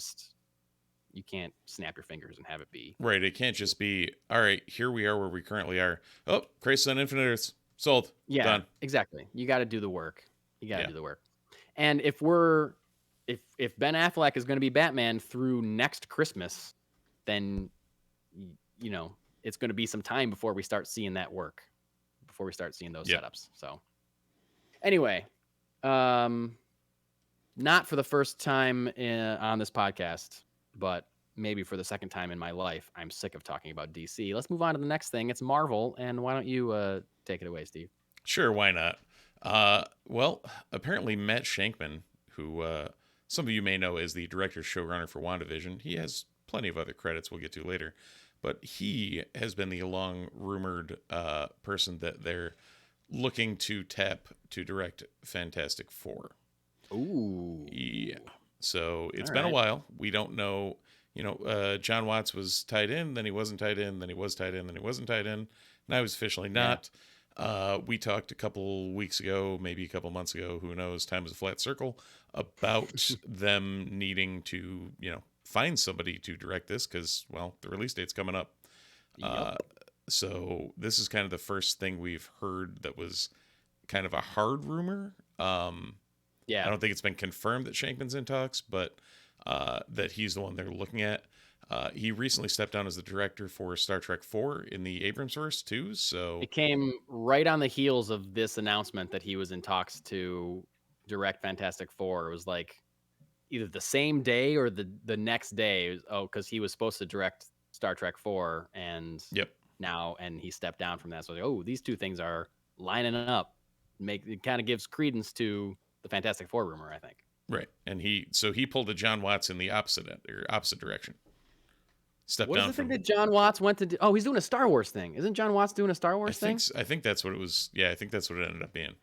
snap your fingers and have it be. Right. It can't just be, all right, here we are where we currently are. Oh, Crisis on Infinite Earths. Sold. Yeah, Done. exactly. You got to do the work. You got to Yeah. do the work. And if Ben Affleck is going to be Batman through next Christmas, then it's going to be some time before we start seeing that work, before we start seeing those Yep. setups. So anyway, not for the first time on this podcast, but maybe for the second time in my life, I'm sick of talking about DC. Let's move on to the next thing. It's Marvel, and why don't you take it away, Steve? Sure, why not? Well, apparently Matt Shankman, who some of you may know as the director showrunner for WandaVision, he has plenty of other credits we'll get to later, but he has been the long rumored person that they're looking to tap to direct Fantastic Four. Ooh. Yeah. So it's All been a right. while. We don't know. John Watts was tied in, then he wasn't tied in, then he was tied in, then he wasn't tied in. Now he's officially not. We talked a couple weeks ago, maybe a couple months ago, who knows, time is a flat circle, about them needing to, find somebody to direct this because, well, the release date's coming up. Yep. So this is kind of the first thing we've heard that was kind of a hard rumor. Yeah. I don't think it's been confirmed that Shankman's in talks, but that he's the one they're looking at. He recently stepped down as the director for Star Trek 4 in the Abramsverse too. So It came right on the heels of this announcement that he was in talks to direct Fantastic Four. It was like either the same day or the next day. Because he was supposed to direct Star Trek 4, and yep. and he stepped down from that. So these two things are lining up. It kind of gives credence to the Fantastic Four rumor, I think. Right, and he pulled a John Watts in the opposite direction. Stepped What is down the from. thing that John Watts went to do? Oh, he's doing a Star Wars thing. Isn't John Watts doing a Star Wars thing? I think that's what it was. Yeah, I think that's what it ended up being.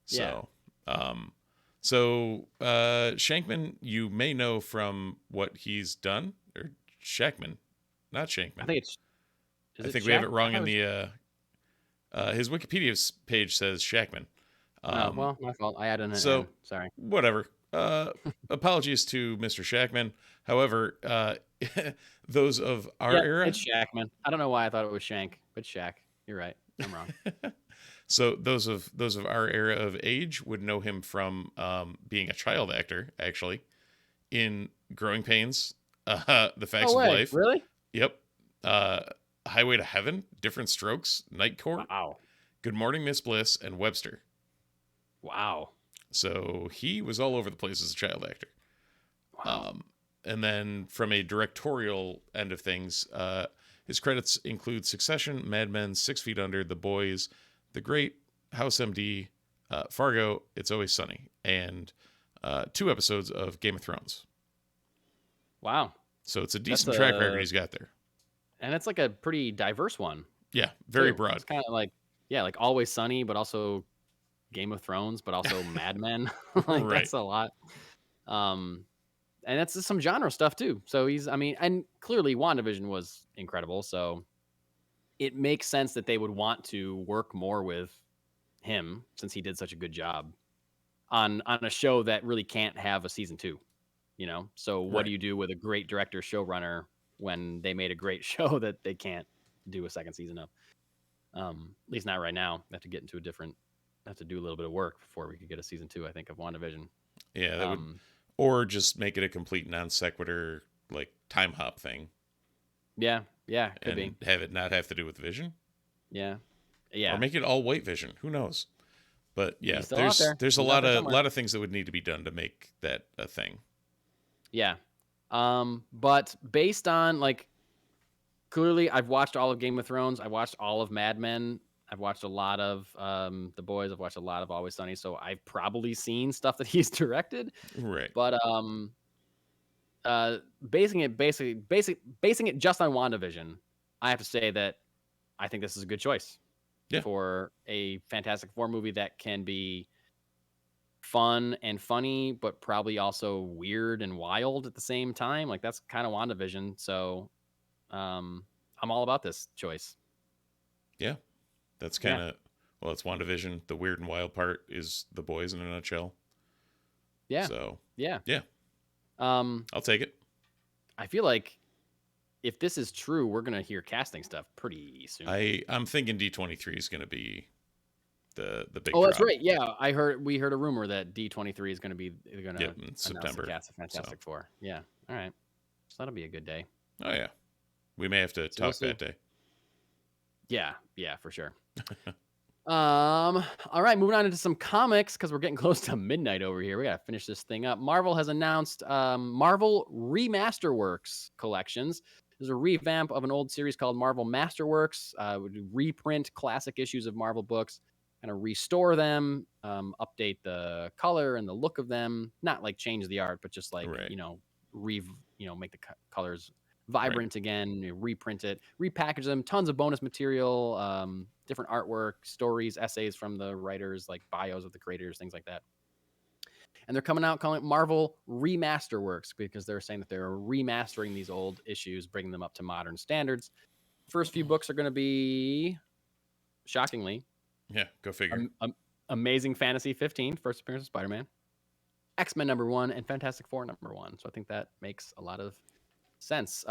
Yeah. So, Shankman, you may know from what he's done, or Shakman, not Shankman. I think it's. I think we have it wrong in the. His Wikipedia page says Shakman. Oh, well, my fault. I added an So N. Sorry. whatever. Apologies to Mr. Shakman. However, those of our era. It's Shakman. I don't know why I thought it was Shank, but Shaq. You're right. I'm wrong. So those of our era of age would know him from being a child actor, actually, in Growing Pains, The Facts of Life. Really? Yep. Highway to Heaven, Different Strokes, Night Court, Wow. Good Morning Miss Bliss, and Webster. Wow. So he was all over the place as a child actor. Wow. And then from a directorial end of things, his credits include Succession, Mad Men, 6 Feet Under, The Boys, The Great, House MD, Fargo, It's Always Sunny, and 2 episodes of Game of Thrones. Wow. So it's a decent track record he's got there. And it's like a pretty diverse one. Yeah, very too. broad. It's kind of like, like Always Sunny, but also Game of Thrones, but also Mad Men. Right. That's a lot. And that's just some genre stuff too. So and clearly WandaVision was incredible. So it makes sense that they would want to work more with him since he did such a good job on a show that really can't have a season 2, So what Right. do you do with a great director showrunner when they made a great show that they can't do a second season of. At least not right now. Have to get into have to do a little bit of work before we could get a season 2, I think, of WandaVision. Yeah, that would, or just make it a complete non sequitur like time hop thing. Yeah, could and be. have it not have to do with Vision. Yeah. Or make it all white Vision. Who knows? But yeah, He's still out there. there's a He's out there somewhere. lot of things that would need to be done to make that a thing. Yeah. But based on like, clearly I've watched all of Game of Thrones. I watched all of Mad Men. I've watched a lot of The Boys. I've watched a lot of Always Sunny. So I've probably seen stuff that he's directed. Right. But basing it just on WandaVision, I have to say that I think this is a good choice for a Fantastic Four movie that can be fun and funny, but probably also weird and wild at the same time. Like that's kind of WandaVision. So I'm all about this choice. Yeah. That's kind of, well, it's WandaVision. The weird and wild part is The Boys in a nutshell. Yeah. So, yeah. I'll take it. I feel like if this is true, we're going to hear casting stuff pretty soon. I'm thinking D23 is going to be the big Oh, drop. that's right. Yeah. We heard a rumor that D23 is going to be in September. The cast of Fantastic Four. Yeah. All right. So that'll be a good day. Oh yeah. We may have to talk that day. Yeah, for sure. All right, moving on into some comics because we're getting close to midnight over here. We gotta finish this thing up. Marvel has announced Marvel Remasterworks collections. There's a revamp of an old series called Marvel Masterworks. Would reprint classic issues of Marvel books, kind of restore them, update the color and the look of them. Not like change the art, but just like make the colors vibrant again, reprint it, repackage them, tons of bonus material, different artwork, stories, essays from the writers, like bios of the creators, things like that. And they're coming out calling it Marvel Remasterworks because they're saying that they're remastering these old issues, bringing them up to modern standards. First few books are going to be, shockingly, go figure. Amazing Fantasy 15, first appearance of Spider-Man, X-Men #1, and Fantastic Four #1. So I think that makes a lot of sense.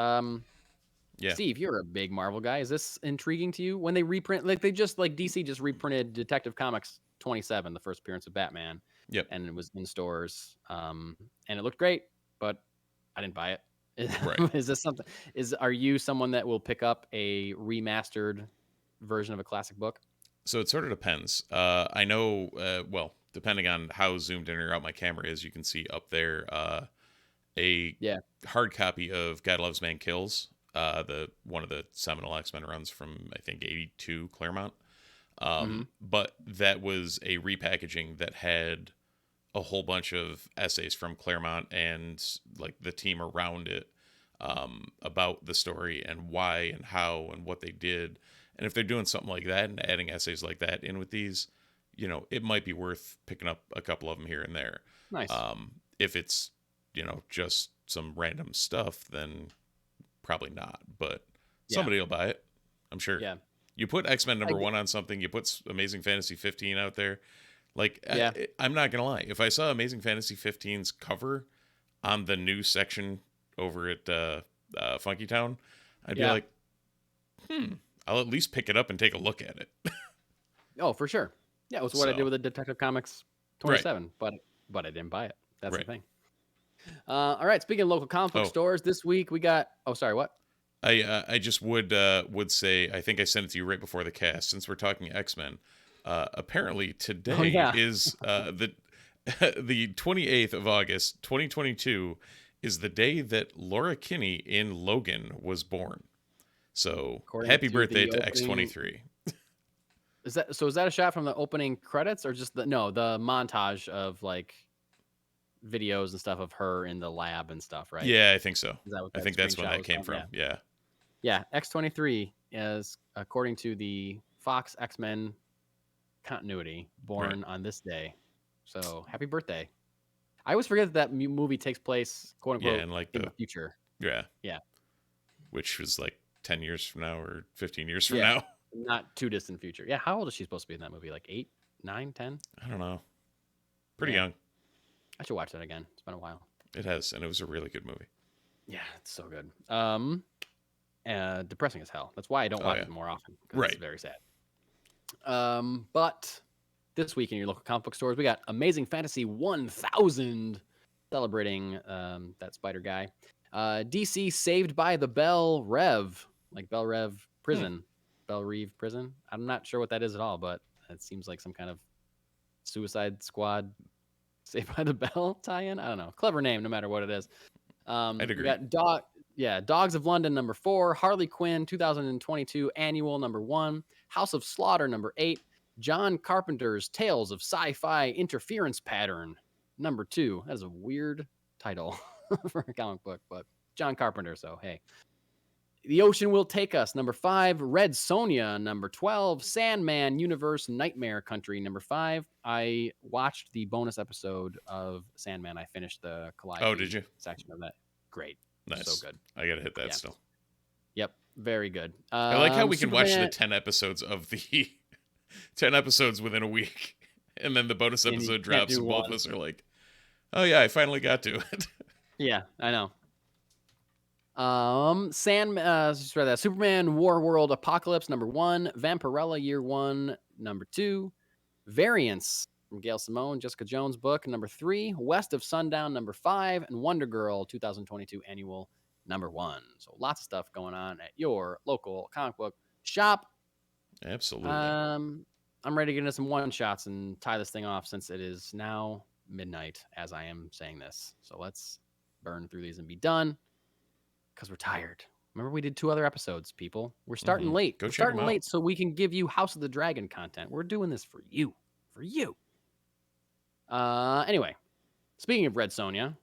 Steve, you're a big Marvel guy. Is this intriguing to you? When they reprint, like DC just reprinted Detective Comics 27, the first appearance of Batman. Yep. And it was in stores. And it looked great, but I didn't buy it. Right. Is this something? Are you someone that will pick up a remastered version of a classic book? So it sort of depends. I know, well, depending on how zoomed in or out my camera is, you can see up there a hard copy of God Loves Man Kills, one of the seminal X-Men runs from I think 82 Claremont. But that was a repackaging that had a whole bunch of essays from Claremont and like the team around it about the story and why and how and what they did. And if they're doing something like that and adding essays like that in with these, it might be worth picking up a couple of them here and there. Nice. If it's just some random stuff, then probably not. But somebody will buy it, I'm sure. Yeah. You put X-Men #1 on something, you put Amazing Fantasy 15 out there. Like, I'm not going to lie. If I saw Amazing Fantasy 15's cover on the new section over at Funky Town, I'd be like, I'll at least pick it up and take a look at it. Oh, for sure. Yeah, it was what I did with the Detective Comics 27, but I didn't buy it. That's the thing. All right, speaking of local comic book stores, this week we got... Oh, sorry, what? I just would say, I think I sent it to you right before the cast, since we're talking X-Men. Apparently today is the 28th of August, 2022, is the day that Laura Kinney in Logan was born. So happy birthday to X-23. Is that a shot from the opening credits or just the montage of like videos and stuff of her in the lab and stuff, right? Yeah, I think so. I think that's when that came from. Yeah. X-23 is, according to the Fox X-Men continuity, born on this day. So happy birthday. I always forget that movie takes place, quote unquote, in the future. Yeah. Which was like 10 years from now or 15 years from now. Not too distant future. Yeah. How old is she supposed to be in that movie? Like 8, 9, 10? I don't know. Pretty young. I should watch that again. It's been a while. It has, and it was a really good movie. Yeah, it's so good. depressing as hell. That's why I don't watch it more often. 'Cause Right. It's very sad. But this week in your local comic book stores, we got Amazing Fantasy 1000 celebrating that spider guy. DC Saved by the Belle Rev, like Belle Rev Prison, Belle Reve Prison. I'm not sure what that is at all, but it seems like some kind of Suicide Squad Saved by the Bell tie-in. I don't know. Clever name, no matter what it is. I'd agree. We got Dogs of London #4, Harley Quinn 2022 annual #1, House of Slaughter #8, John Carpenter's Tales of Sci-Fi Interference Pattern #2. That is a weird title for a comic book, but John Carpenter, so hey. The Ocean Will Take Us #5, Red Sonja #12, Sandman Universe Nightmare Country #5. I watched the bonus episode of Sandman. I finished the Collide. Oh, did you? Section of that. Great. Nice. So good. I gotta hit that still. Yep. Very good. I like how we can watch the Superman- 10 episodes of the 10 episodes within a week, and then the bonus And you episode can't drops, do and both one. of us are like, "Oh yeah, I finally got to it." Yeah, I know. Superman Warworld Apocalypse #1, Vampirella Year One #2, Variants from Gail Simone, Jessica Jones book #3, West of Sundown #5, and Wonder Girl 2022 annual #1. So lots of stuff going on at your local comic book shop. Absolutely. I'm ready to get into some one shots and tie this thing off since it is now midnight as I am saying this. So let's burn through these and be done because we're tired. Remember, we did 2 other episodes, people. We're starting late. Go We're check 'em starting out. late so we can give you House of the Dragon content. We're doing this for you. For you. Anyway, speaking of Red Sonja,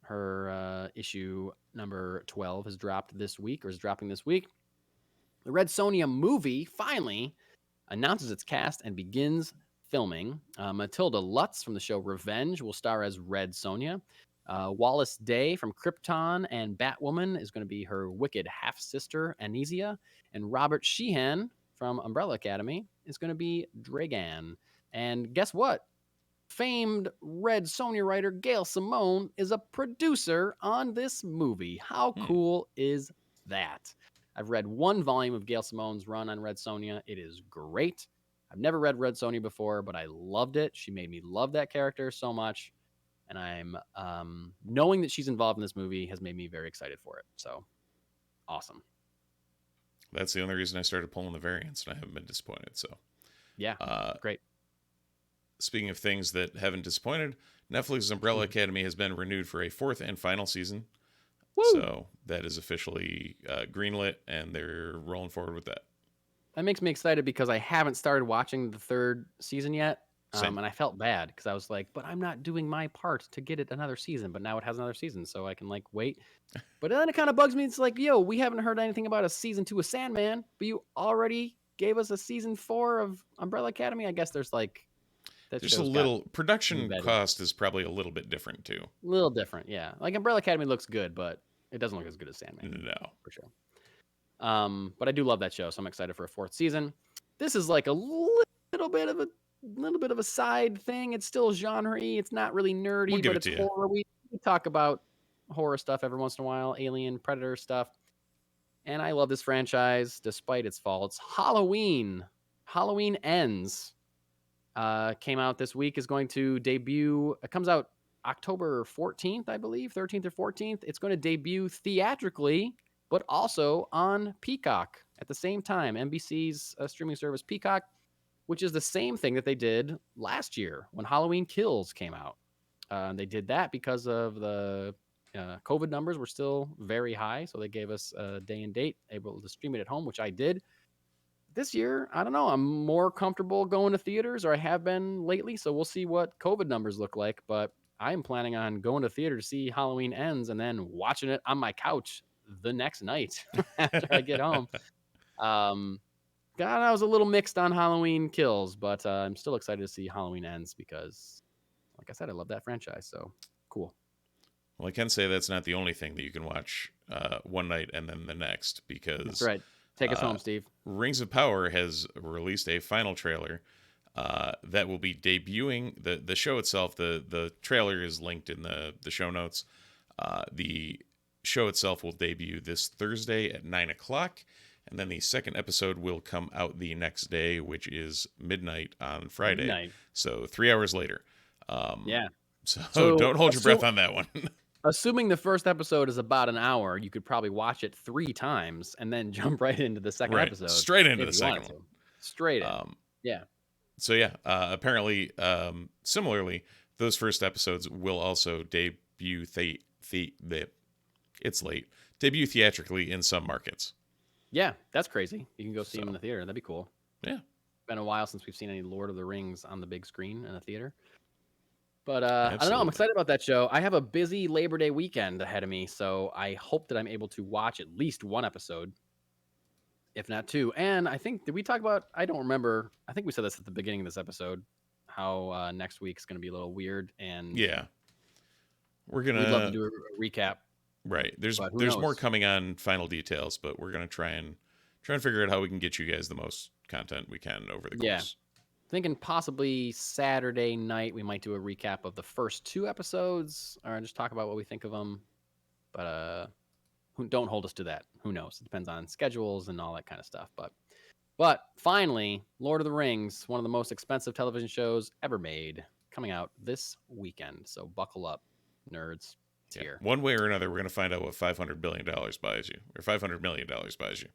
her issue #12 has dropped this week, or is dropping this week. The Red Sonja movie finally announces its cast and begins filming. Matilda Lutz from the show Revenge will star as Red Sonja. Wallace Day from Krypton and Batwoman is going to be her wicked half-sister, Anesia. And Robert Sheehan from Umbrella Academy is going to be Dragan. And guess what? Famed Red Sonja writer Gail Simone is a producer on this movie. How cool is that? I've read 1 volume of Gail Simone's run on Red Sonja. It is great. I've never read Red Sonja before, but I loved it. She made me love that character so much. And I'm knowing that she's involved in this movie has made me very excited for it. So awesome. That's the only reason I started pulling the variants, and I haven't been disappointed. So yeah, great. Speaking of things that haven't disappointed, Netflix's Umbrella Academy has been renewed for a 4th and final season. Woo! So that is officially greenlit, and they're rolling forward with that. That makes me excited because I haven't started watching the 3rd season yet. Same. And I felt bad because I was like, but I'm not doing my part to get it another season. But now it has another season, so I can like wait. But then it kind of bugs me. It's like, yo, we haven't heard anything about a season 2 of Sandman, but you already gave us a season 4 of Umbrella Academy. I guess there's like that There's a show's got little production embedded. cost is probably a little bit different too. a little different, yeah. Like Umbrella Academy looks good, but it doesn't look as good as Sandman. No. For sure. But I do love that show, so I'm excited for a 4th season. This is like a little bit of a side thing. It's still genre-y. It's not really nerdy, We'll give but it it's to you. horror. We talk about horror stuff every once in a while, Alien, Predator stuff. And I love this franchise despite its faults. Halloween Ends came out this week, is going to debut. It comes out October 14th, I believe, 13th or 14th. It's going to debut theatrically, but also on Peacock at the same time. NBC's streaming service Peacock, which is the same thing that they did last year when Halloween Kills came out. They did that because of the COVID numbers were still very high, so they gave us a day and date, able to stream it at home, which I did. This year, I don't know, I'm more comfortable going to theaters, or I have been lately, so we'll see what COVID numbers look like, but I am planning on going to theater to see Halloween Ends and then watching it on my couch the next night after I get home. God, I was a little mixed on Halloween Kills, but I'm still excited to see Halloween Ends because, like I said, I love that franchise. So cool. Well, I can say that's not the only thing that you can watch one night and then the next, because That's right. Take us home, Steve. Rings of Power has released a final trailer that will be debuting the show itself. The trailer is linked in the show notes. The show itself will debut this Thursday at 9 o'clock. And then the second episode will come out the next day, which is midnight on Friday. Midnight. So 3 hours later. Yeah. So don't hold your breath on that one. Assuming the first episode is about an hour, you could probably watch it 3 times and then jump right into the second Right. episode. Straight into if the you wanted second one. to. Straight in. Yeah. So yeah, apparently, similarly, those first episodes will also debut it's late. Debut theatrically in some markets. Yeah, that's crazy. You can go see them in the theater. That'd be cool. Yeah. Been a while since we've seen any Lord of the Rings on the big screen in a theater. But I don't know. I'm Absolutely. excited about that show. I have a busy Labor Day weekend ahead of me, so I hope that I'm able to watch at least 1 episode, if not 2. And I think, did we talk about, I don't remember. I think we said this at the beginning of this episode, how next week's going to be a little weird. And Yeah. we'd love to do a recap. Right. There's But who more knows? coming on final details, but we're gonna try and figure out how we can get you guys the most content we can over the course. Yeah. Thinking possibly Saturday night we might do a recap of the first 2 episodes, or just talk about what we think of them. But don't hold us to that. Who knows? It depends on schedules and all that kind of stuff. But finally, Lord of the Rings, one of the most expensive television shows ever made, coming out this weekend. So buckle up, nerds. It's here. One way or another, we're gonna find out what $500 billion buys you, or $500 million buys you.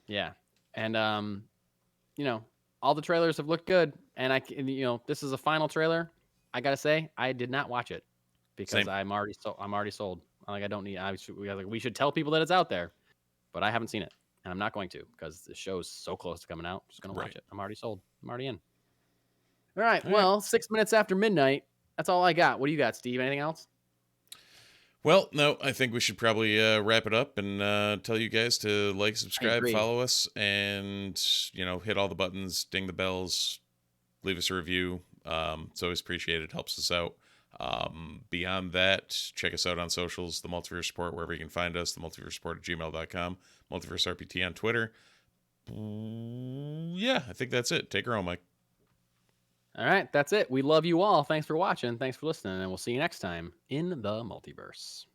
Yeah. And all the trailers have looked good, and this is a final trailer. I gotta say, I did not watch it because Same. I'm already sold. Like, I don't need. We should tell people that it's out there, but I haven't seen it, and I'm not going to because the show's so close to coming out. I'm just gonna watch it. I'm already sold. I'm already in. All right. Well, 6 minutes after midnight. That's all I got. What do you got, Steve? Anything else? Well, no, I think we should probably wrap it up and tell you guys to like, subscribe, agree. follow us, and hit all the buttons, ding the bells, leave us a review. It's always appreciated, helps us out. Beyond that, check us out on socials, the Multiverse Report, wherever you can find us, the Multiverse Report at gmail.com, Multiverse RPT on Twitter. Yeah, I think that's it. Take her home, Mike. All right, that's it. We love you all. Thanks for watching. Thanks for listening, and we'll see you next time in the multiverse.